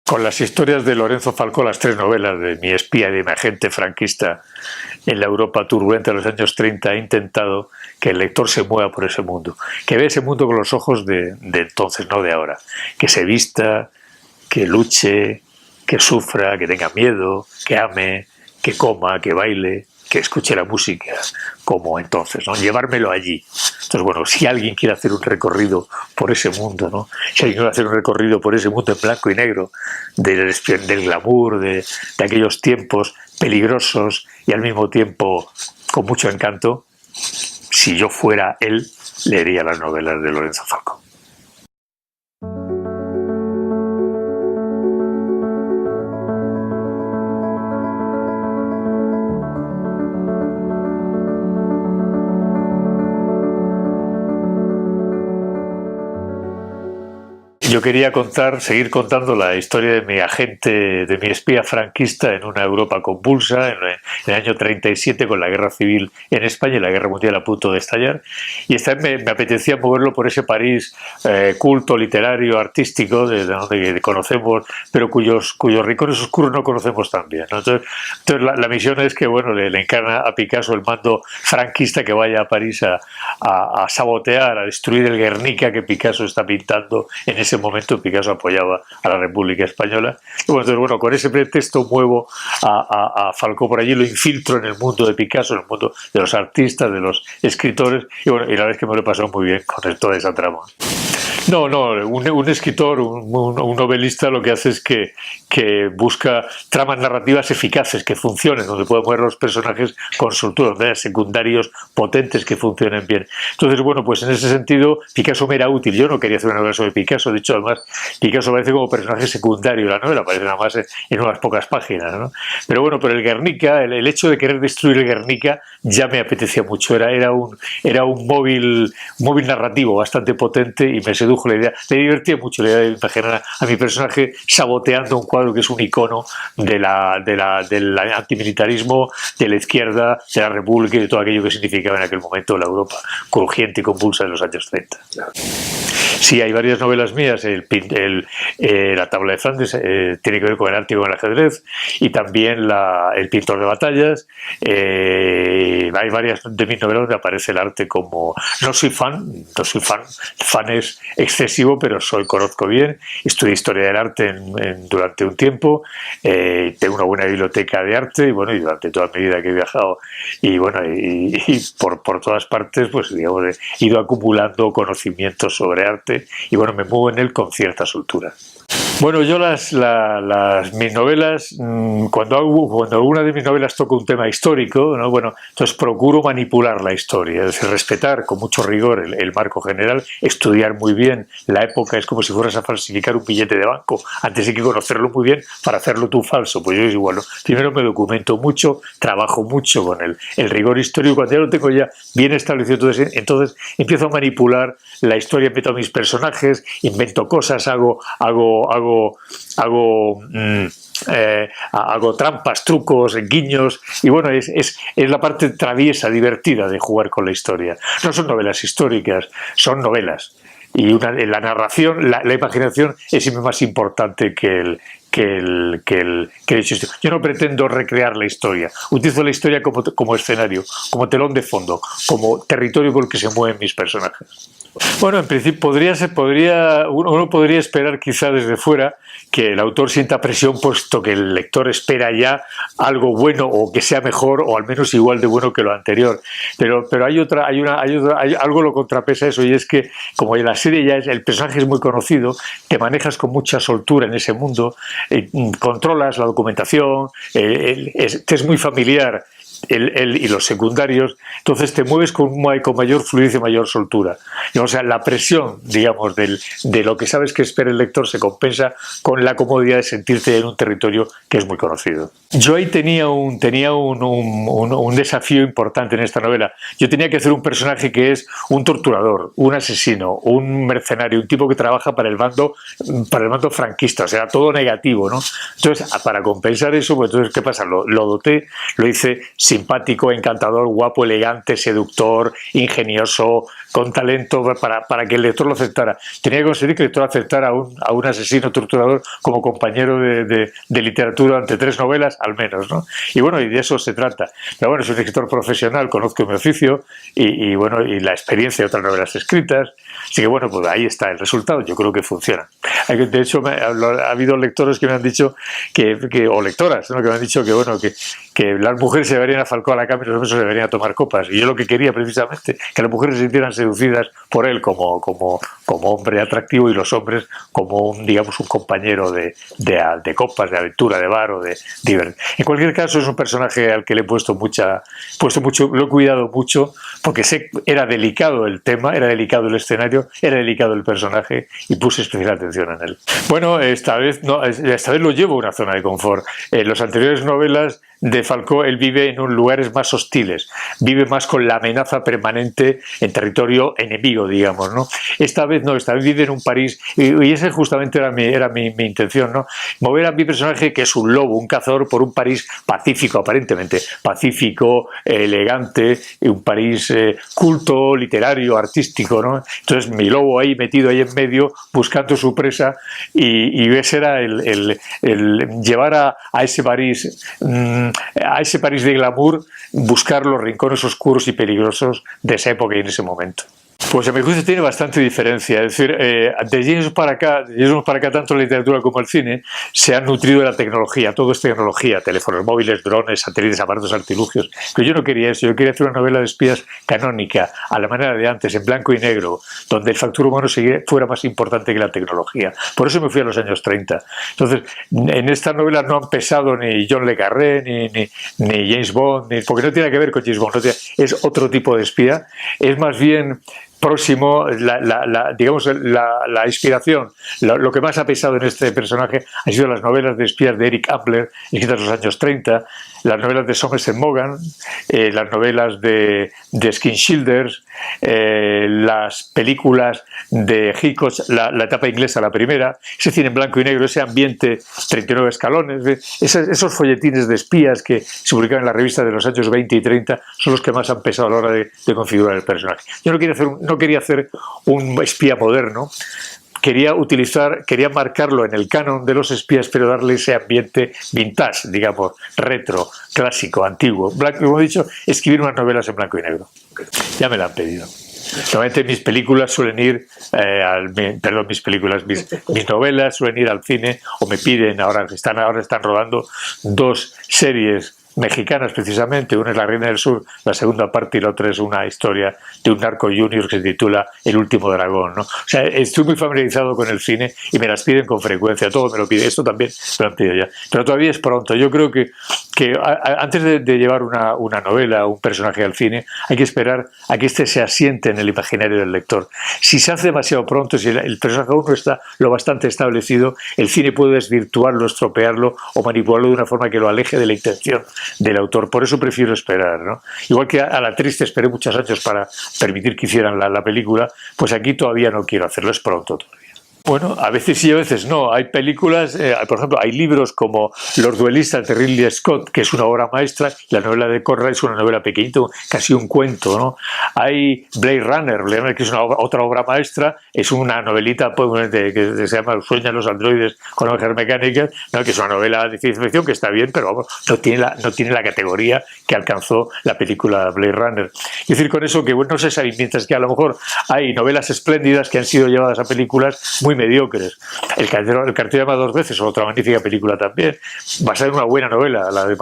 Con las historias de Lorenzo Falcó, las tres novelas de mi espía y de mi agente franquista en la Europa turbulenta de los años 30, he intentado que el lector se mueva por ese mundo, que vea ese mundo con los ojos de entonces, no de ahora, que se vista, que luche, que sufra, que tenga miedo, que ame, que coma, que baile, que escuche la música como entonces, ¿no? Llevármelo allí. Entonces, bueno, si alguien quiere hacer un recorrido por ese mundo, ¿no? Si alguien quiere hacer un recorrido por ese mundo en blanco y negro, del glamour, de aquellos tiempos peligrosos y al mismo tiempo con mucho encanto, si yo fuera él, leería las novelas de Lorenzo Falcó. Yo quería seguir contando la historia de mi agente, de mi espía franquista en una Europa convulsa, en el año 37, con la guerra civil en España y la guerra mundial a punto de estallar. Y esta vez me apetecía moverlo por ese París culto, literario, artístico, de donde conocemos, pero cuyos rincones oscuros no conocemos tan bien, ¿no? Entonces la misión es que, bueno, le encarna a Picasso el mando franquista que vaya a París a sabotear, a destruir el Guernica que Picasso está pintando en ese momento. Picasso apoyaba a la República Española. Y bueno, entonces, bueno, con ese pretexto muevo a Falcó por allí, lo infiltro en el mundo de Picasso, en el mundo de los artistas, de los escritores, y bueno, y la verdad es que me lo he pasado muy bien con toda esa trama. No, un escritor, un novelista lo que hace es que busca tramas narrativas eficaces, que funcionen, donde puedan mover los personajes con soltura, donde haya secundarios potentes que funcionen bien. Entonces, bueno, pues en ese sentido, Picasso me era útil. Yo no quería hacer una novela sobre Picasso, de hecho, además, Picasso aparece como personaje secundario en la novela, aparece nada más en unas pocas páginas, ¿no? Pero bueno, pero el Guernica, el hecho de querer destruir el Guernica ya me apetecía mucho, era un móvil narrativo bastante potente y me sedujo la idea. Me divertía mucho la idea de imaginar a mi personaje saboteando un cuadro que es un icono del antimilitarismo, de la izquierda, de la República y de todo aquello que significaba en aquel momento la Europa crujiente y convulsa de los años 30. Sí, hay varias novelas mías. La tabla de Flandes tiene que ver con el arte y con el ajedrez, y también El pintor de batallas. Hay varias de mis novelas donde aparece el arte como... No soy fan es excesivo, pero conozco bien. Estudié historia del arte durante un tiempo. Tengo una buena biblioteca de arte y bueno, y durante toda mi vida que he viajado y bueno, y por todas partes, pues digamos, he ido acumulando conocimientos sobre arte y bueno, me muevo en él con cierta soltura. Bueno, yo mis novelas, cuando alguna de mis novelas toca un tema histórico, ¿no? Bueno, entonces procuro manipular la historia, es decir, respetar con mucho rigor el marco general, estudiar muy bien la época. Es como si fueras a falsificar un billete de banco, antes hay que conocerlo muy bien para hacerlo tú falso. Pues yo es igual, ¿no? Primero me documento mucho, trabajo mucho con el rigor histórico. Cuando ya lo tengo ya bien establecido, entonces empiezo a manipular la historia, meto a mis personajes, invento cosas, hago trampas, trucos, guiños, y bueno, es la parte traviesa, divertida de jugar con la historia. No son novelas históricas, son novelas. Y la narración, la imaginación es siempre más importante que el hecho histórico. Yo no pretendo recrear la historia, utilizo la historia como escenario, como telón de fondo, como territorio por el que se mueven mis personajes. Bueno, en principio uno podría esperar quizá desde fuera que el autor sienta presión, puesto que el lector espera ya algo bueno, o que sea mejor o al menos igual de bueno que lo anterior. Pero hay algo lo contrapesa eso, y es que como en la serie el personaje es muy conocido, te manejas con mucha soltura en ese mundo, controlas la documentación, te es muy familiar y los secundarios, entonces te mueves con mayor fluidez y mayor soltura. O sea, la presión, digamos, de lo que sabes que espera el lector se compensa con la comodidad de sentirte en un territorio que es muy conocido. Yo ahí tenía un desafío importante en esta novela. Yo tenía que hacer un personaje que es un torturador, un asesino, un mercenario, un tipo que trabaja para el bando franquista, o sea, todo negativo, ¿no? Entonces, para compensar eso, pues entonces, ¿qué pasa? Lo doté, lo hice simpático, encantador, guapo, elegante, seductor, ingenioso, con talento para que el lector lo aceptara. Tenía que conseguir que el lector aceptara a un asesino torturador como compañero de literatura ante 3 novelas, al menos, ¿no? Y bueno, y de eso se trata. Pero bueno, soy un escritor profesional, conozco mi oficio y bueno, y la experiencia de otras novelas escritas. Así que bueno, pues ahí está el resultado. Yo creo que funciona. De hecho, ha habido lectores que me han dicho o lectoras, ¿no?, que me han dicho que bueno, que las mujeres se deberían a Falcó a la cama y los hombres se deberían a tomar copas. Y yo lo que quería precisamente, que las mujeres se sintieran seducidas por él como hombre atractivo y los hombres como digamos un compañero de copas, de aventura, de bar o de diversión. En cualquier caso, es un personaje al que le he puesto mucho, lo he cuidado mucho, porque era delicado el tema, era delicado el escenario, era delicado el personaje y puse especial atención en él. Bueno, esta vez lo llevo a una zona de confort. En las anteriores novelas de Falcó, él vive en lugares más hostiles, vive más con la amenaza permanente en territorio enemigo, digamos, ¿no? Esta vez no, esta vez vive en un París, y ese justamente era mi intención, ¿no? Mover a mi personaje, que es un lobo, un cazador, por un París pacífico, aparentemente pacífico, elegante, un París culto, literario, artístico, ¿no? Entonces mi lobo ahí metido ahí en medio, buscando su presa, y ese era el llevar a ese París, a ese París de glamour, buscar los rincones oscuros y peligrosos de esa época y en ese momento. Pues a mi juicio tiene bastante diferencia. Es decir, de James para acá, tanto la literatura como el cine se han nutrido de la tecnología. Todo es tecnología: teléfonos móviles, drones, satélites, aparatos, artilugios. Pero yo no quería eso. Yo quería hacer una novela de espías canónica, a la manera de antes, en blanco y negro, donde el factor humano fuera más importante que la tecnología. Por eso me fui a los años 30. Entonces, en esta novela no han pesado ni John le Carré, ni James Bond, porque no tiene que ver con James Bond. Es otro tipo de espía. Es más bien próximo, digamos, la inspiración, lo que más ha pesado en este personaje han sido las novelas de espías de Eric Ambler, escritas en los años 30, las novelas de Somerset Maugham, las novelas de Skin Shielders, las películas de Hitchcock, la etapa inglesa, la primera, ese cine en blanco y negro, ese ambiente 39 escalones, esos folletines de espías que se publicaban en la revista de los años 20 y 30 son los que más han pesado a la hora de configurar el personaje. Yo no quería hacer un espía moderno. Quería marcarlo en el canon de los espías, pero darle ese ambiente vintage, digamos, retro, clásico, antiguo. Como he dicho, escribir unas novelas en blanco y negro. Ya me la han pedido. Normalmente mis películas suelen ir, mis novelas suelen ir al cine, o me piden, ahora están rodando 2 series mexicanas precisamente, una es La Reina del Sur, la segunda parte, y la otra es una historia de un narco junior que se titula El Último Dragón, ¿no? O sea, estoy muy familiarizado con el cine y me las piden con frecuencia, todo me lo pide, esto también me lo han pedido ya, pero todavía es pronto. Yo creo que antes de llevar una novela o un personaje al cine, hay que esperar a que éste se asiente en el imaginario del lector. Si se hace demasiado pronto, si el personaje aún no está lo bastante establecido, el cine puede desvirtuarlo, estropearlo o manipularlo de una forma que lo aleje de la intención del autor. Por eso prefiero esperar, ¿no? Igual que a La Triste esperé muchos años para permitir que hicieran la película, pues aquí todavía no quiero hacerlo, es pronto todavía. Bueno, a veces sí, a veces no. Hay películas, por ejemplo, hay libros como Los duelistas de Ridley Scott, que es una obra maestra. La novela de Conrad es una novela pequeñita, casi un cuento, ¿no? Hay Blade Runner, que es otra obra maestra, es una novelita pues, que se llama Sueñan los androides con ovejas mecánicas, ¿no? Que es una novela de ciencia ficción que está bien, pero vamos, no tiene la categoría que alcanzó la película Blade Runner. Es decir, con eso que bueno, no se sabe, mientras que a lo mejor hay novelas espléndidas que han sido llevadas a películas muy mediocres. El cartero llama 2 veces, otra magnífica película también, basada en una buena novela, la de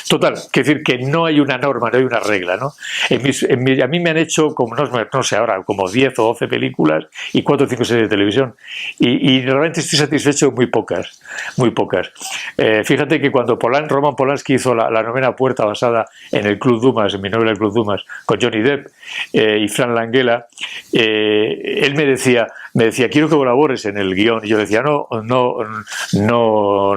total, que decir que no hay una norma, no hay una regla, ¿no? A mí me han hecho, como no sé ahora, como 10 o 12 películas y 4 o 5 series de televisión, y realmente estoy satisfecho de muy pocas. Fíjate que cuando Roman Polanski hizo la Novena Puerta, basada en el Club Dumas, en mi novela El Club Dumas, con Johnny Depp y Frank Langella, él me decía, quiero que colabores en el guión, y yo decía, no,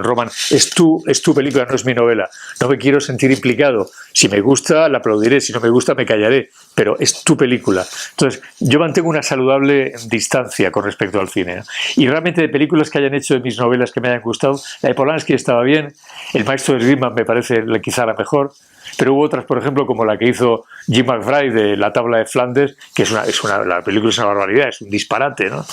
Roman, es tu película, no es mi novela, no me quiero sentir implicado, si me gusta la aplaudiré, si no me gusta me callaré, pero es tu película. Entonces yo mantengo una saludable distancia con respecto al cine, ¿no? Y realmente de películas que hayan hecho de mis novelas que me hayan gustado, la de Polanski estaba bien, El Maestro de Riemann me parece quizá la mejor, Pero hubo otras, por ejemplo, como la que hizo Jim McBride de La tabla de Flandes, que la película es una barbaridad, es un disparate, ¿no?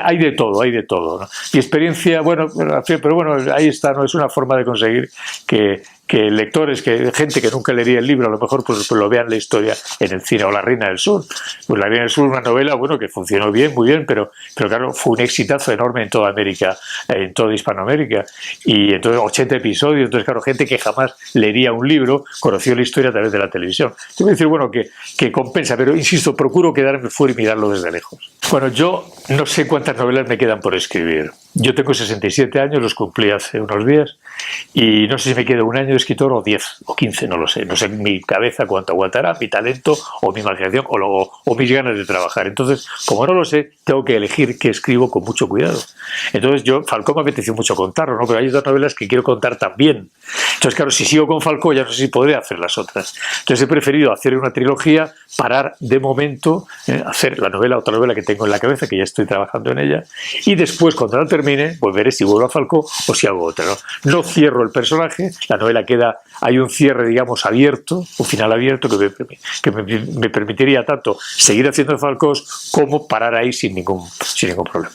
Hay de todo, ¿no? Y experiencia, bueno, pero bueno, ahí está, ¿no? Es una forma de conseguir que lectores, que gente que nunca leería el libro, a lo mejor pues lo vean la historia en el cine, o La Reina del Sur. Pues La Reina del Sur, una novela, bueno, que funcionó bien, muy bien, pero claro, fue un exitazo enorme en toda América, en toda Hispanoamérica, y entonces 80 episodios, entonces claro, gente que jamás leería un libro, conoció la historia a través de la televisión. Yo voy a decir, bueno, que compensa, pero insisto, procuro quedarme fuera y mirarlo desde lejos. Bueno, yo no sé cuántas novelas me quedan por escribir. Yo tengo 67 años, los cumplí hace unos días, y no sé si me queda un año de escritor o 10 o 15, no lo sé. No sé en mi cabeza cuánto aguantará, mi talento o mi imaginación o mis ganas de trabajar. Entonces, como no lo sé, tengo que elegir qué escribo con mucho cuidado. Entonces, Falcó me apeteció mucho contarlo, ¿no? Pero hay otras novelas que quiero contar también. Entonces, claro, si sigo con Falcó, ya no sé si podré hacer las otras. Entonces, he preferido hacer una trilogía, parar de momento, hacer otra novela que tengo en la cabeza, que ya estoy trabajando en ella, y después, cuando la termine, pues veré si vuelvo a Falcó o si hago otra, ¿no? No cierro el personaje, la novela hay un cierre, digamos, abierto, un final abierto que me permitiría tanto seguir haciendo Falcós como parar ahí sin ningún problema.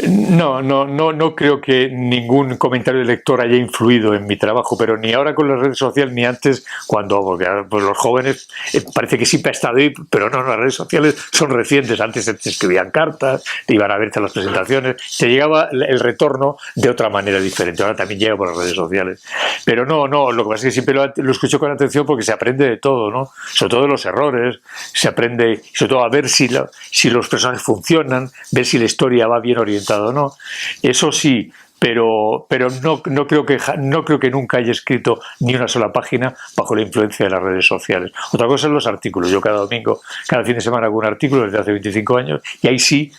No creo que ningún comentario de lector haya influido en mi trabajo, pero ni ahora con las redes sociales ni antes, porque pues los jóvenes parece que siempre ha estado ahí, pero no, las redes sociales son recientes. Antes te escribían cartas, te iban a verte a las presentaciones, te llegaba el retorno de otra manera diferente. Ahora también llega por las redes sociales. Pero no, lo que pasa es que siempre lo escucho con atención porque se aprende de todo, ¿no? Sobre todo de los errores, se aprende sobre todo a ver si los personajes funcionan, ver si la historia va bien orientado o no. Eso sí, pero no creo que nunca haya escrito ni una sola página bajo la influencia de las redes sociales. Otra cosa son los artículos. Yo cada domingo, cada fin de semana hago un artículo desde hace 25 años y ahí sí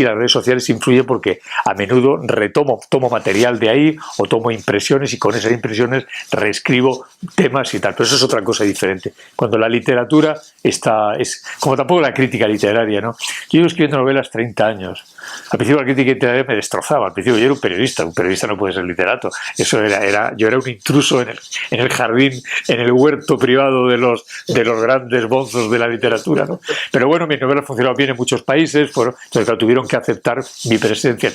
las redes sociales influyen porque a menudo tomo material de ahí o tomo impresiones y con esas impresiones reescribo temas y tal. Pero eso es otra cosa diferente. Cuando la literatura es como tampoco la crítica literaria, ¿no? Yo llevo escribiendo novelas 30 años. Al principio la crítica literaria me destrozaba. Al principio yo era un periodista no puede ser literato. Yo era un intruso en el jardín, en el huerto privado de los grandes bonzos de la literatura, ¿no? Pero bueno, mis novelas funcionaban bien en muchos países, entonces tuvieron que aceptar mi presencia.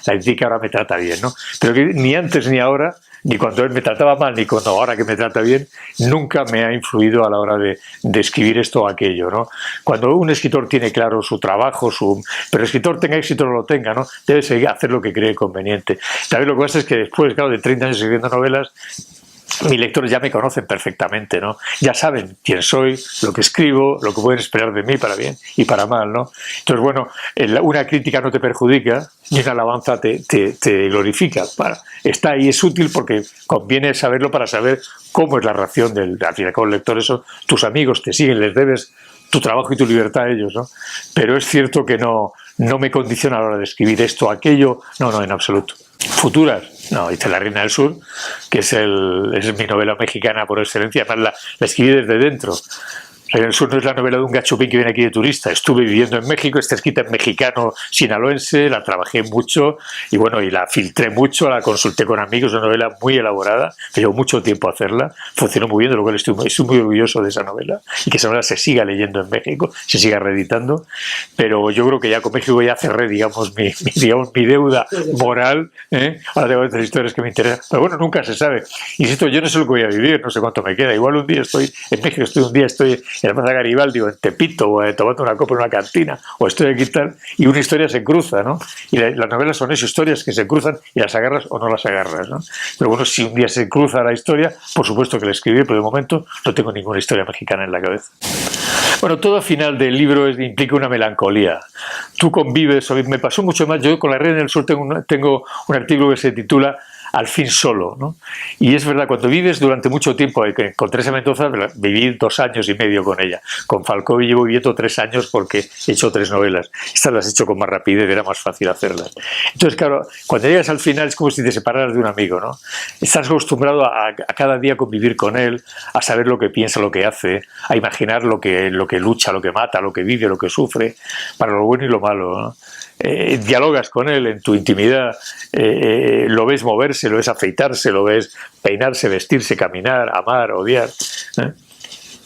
La crítica ahora me trata bien, ¿no? Pero que ni antes ni ahora, ni cuando él me trataba mal, ni cuando ahora que me trata bien, nunca me ha influido a la hora de escribir esto o aquello, ¿no? Cuando un escritor tiene claro su trabajo, pero el escritor tenga éxito o no lo tenga, ¿no? Debe seguir hacer lo que cree conveniente. También lo que pasa es que después, claro, de 30 años escribiendo novelas, mis lectores ya me conocen perfectamente, ¿no? Ya saben quién soy, lo que escribo, lo que pueden esperar de mí para bien y para mal, ¿no? Entonces, bueno, una crítica no te perjudica y una alabanza te glorifica. Está ahí, es útil porque conviene saberlo para saber cómo es la reacción al final con los lectores. Son tus amigos, te siguen, les debes tu trabajo y tu libertad a ellos, ¿no? Pero es cierto que no me condiciona a la hora de escribir esto o aquello, no, en absoluto. Futuras, no, dice La Reina del Sur, que es mi novela mexicana por excelencia, además la escribí desde dentro. La Reina del Sur no es la novela de un gachupín que viene aquí de turista. Estuve viviendo en México, está escrita en mexicano sinaloense, la trabajé mucho y bueno, y la filtré mucho, la consulté con amigos, una novela muy elaborada, me llevó mucho tiempo hacerla, funcionó muy bien, de lo cual estoy muy orgulloso de esa novela y que esa novela se siga leyendo en México, se siga reeditando, pero yo creo que ya con México ya cerré, digamos, mi deuda moral, ¿eh? Ahora tengo otras historias que me interesan, pero bueno, nunca se sabe. Insisto, yo no sé lo que voy a vivir, no sé cuánto me queda, igual un día estoy en México, un día estoy en la Plaza Garibaldi o en Tepito o tomando una copa en una cantina o estoy aquí tal y una historia se cruza, ¿no? Y las novelas son eso, historias que se cruzan y las agarras o no las agarras, ¿no? Pero bueno, si un día se cruza la historia, por supuesto que la escribí, pero de momento no tengo ninguna historia mexicana en la cabeza. Bueno, todo final del libro implica una melancolía. Tú convives, me pasó mucho más, yo con La Reina del Sur tengo un artículo que se titula Al fin solo, ¿no? Y es verdad, cuando vives durante mucho tiempo, con Teresa Mendoza viví 2 años y medio con ella, con Falcó llevo viviendo 3 años porque he hecho 3 novelas, estas las he hecho con más rapidez, era más fácil hacerlas. Entonces claro, cuando llegas al final es como si te separaras de un amigo, ¿no? Estás acostumbrado a cada día convivir con él, a saber lo que piensa, lo que hace, a imaginar lo que lucha, lo que mata, lo que vive, lo que sufre, para lo bueno y lo malo, ¿no? Dialogas con él en tu intimidad, lo ves moverse, bañarse, lo ves afeitarse, lo ves peinarse, vestirse, caminar, amar, odiar, ¿eh?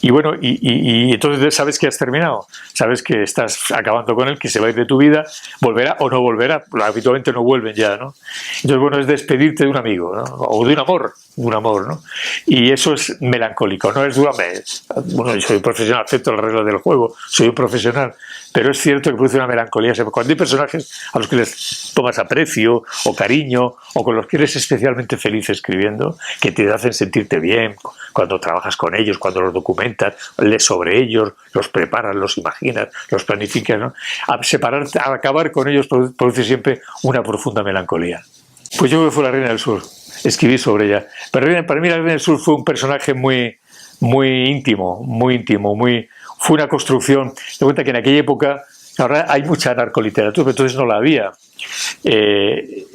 Y bueno, y entonces sabes que has terminado, sabes que estás acabando con él, que se va a ir de tu vida, volverá o no volverá, habitualmente no vuelven ya, ¿no? Entonces, bueno, es despedirte de un amigo, ¿no? O de un amor, ¿no? Y eso es melancólico, no es duramente. Bueno, yo soy un profesional, acepto las reglas del juego, soy un profesional, pero es cierto que produce una melancolía. Cuando hay personajes a los que les tomas aprecio o cariño, o con los que eres especialmente feliz escribiendo, que te hacen sentirte bien, cuando trabajas con ellos, cuando los documentas, lees sobre ellos, los preparas, los imaginas, los planificas, ¿no? A acabar con ellos produce siempre una profunda melancolía. Pues yo fui La Reina del Sur, escribí sobre ella. Pero para mí La Reina del Sur fue un personaje muy íntimo, fue una construcción. De cuenta que en aquella época, ahora hay mucha narcoliteratura, pero entonces no la había.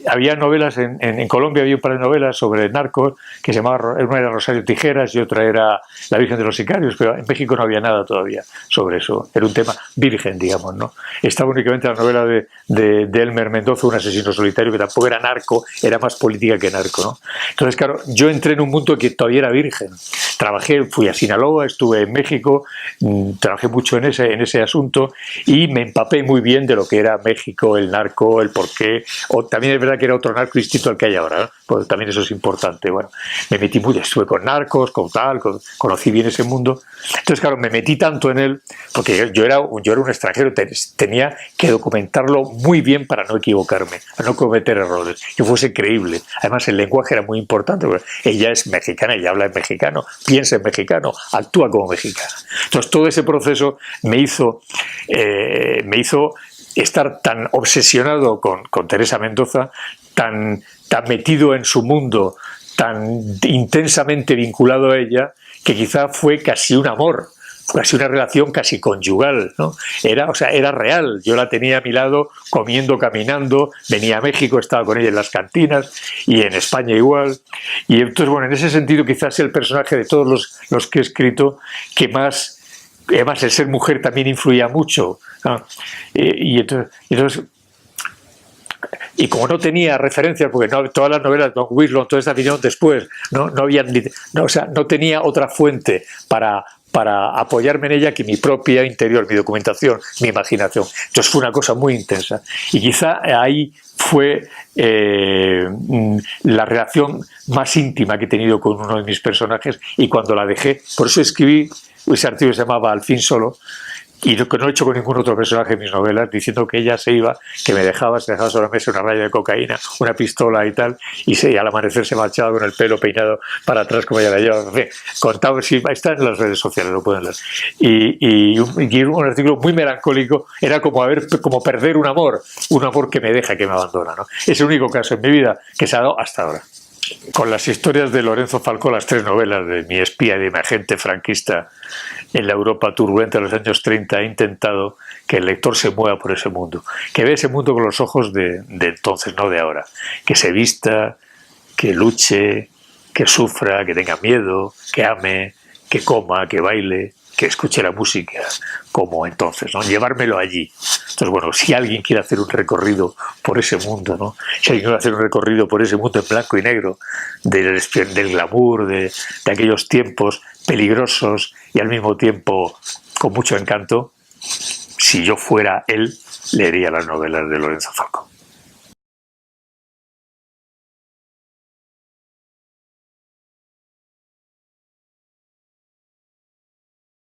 Había novelas en Colombia, había un par de novelas sobre narcos que se llamaban, una era Rosario Tijeras y otra era La Virgen de los Sicarios, pero en México no había nada todavía sobre eso, era un tema virgen, digamos, ¿no? Estaba únicamente la novela de Elmer Mendoza, Un asesino solitario, que tampoco era narco, era más política que narco, ¿no? Entonces, claro, yo entré en un mundo que todavía era virgen. Fui a Sinaloa, estuve en México, trabajé mucho en ese asunto y me empapé muy bien de lo que era México, el narco, el porqué. También es verdad que era otro narco distinto al que hay ahora, ¿no? Pues también eso es importante. Bueno, me metí mucho, estuve con narcos, conocí bien ese mundo. Entonces, claro, me metí tanto en él, porque yo era un extranjero, tenía que documentarlo muy bien para no equivocarme, para no cometer errores, que fuese creíble. Además, el lenguaje era muy importante, porque ella es mexicana, ella habla en mexicano, piensa en mexicano, actúa como mexicana. Entonces, todo ese proceso me hizo estar tan obsesionado con Teresa Mendoza, tan metido en su mundo, tan intensamente vinculado a ella, que quizá fue casi un amor, fue casi una relación casi conyugal, ¿no? Era real, yo la tenía a mi lado comiendo, caminando, venía a México, estaba con ella en las cantinas y en España igual. Y entonces, bueno, en ese sentido quizás el personaje de todos los que he escrito que más, además el ser mujer también influía mucho, ¿no? Y como no tenía referencias, porque todas las novelas de Don Winslow, todas estas vinieron después, no tenía otra fuente para apoyarme en ella que mi propia interior, mi documentación, mi imaginación. Entonces fue una cosa muy intensa. Y quizá ahí fue la relación más íntima que he tenido con uno de mis personajes, y cuando la dejé, por eso escribí ese artículo que se llamaba Al fin solo, y que no he hecho con ningún otro personaje en mis novelas, diciendo que ella se iba, que se dejaba sobre la mesa una raya de cocaína, una pistola y tal, y al amanecer se marchaba con el pelo peinado para atrás como ella la llevaba. En fin, contaba, sí, está en las redes sociales, lo pueden leer. Y un artículo muy melancólico, era como perder un amor que me deja, que me abandona, ¿no? Es el único caso en mi vida que se ha dado hasta ahora. Con las historias de Lorenzo Falcó, las 3 novelas de mi espía y de mi agente franquista en la Europa turbulenta de los años 30, he intentado que el lector se mueva por ese mundo, que vea ese mundo con los ojos de entonces, no de ahora, que se vista, que luche, que sufra, que tenga miedo, que ame, que coma, que baile, que escuche la música como entonces, ¿no? Llevármelo allí. Entonces, bueno, si alguien quiere hacer un recorrido por ese mundo, ¿no? Si alguien quiere hacer un recorrido por ese mundo en blanco y negro, del glamour, de aquellos tiempos peligrosos y al mismo tiempo con mucho encanto, si yo fuera él, leería las novelas de Lorenzo Falcó.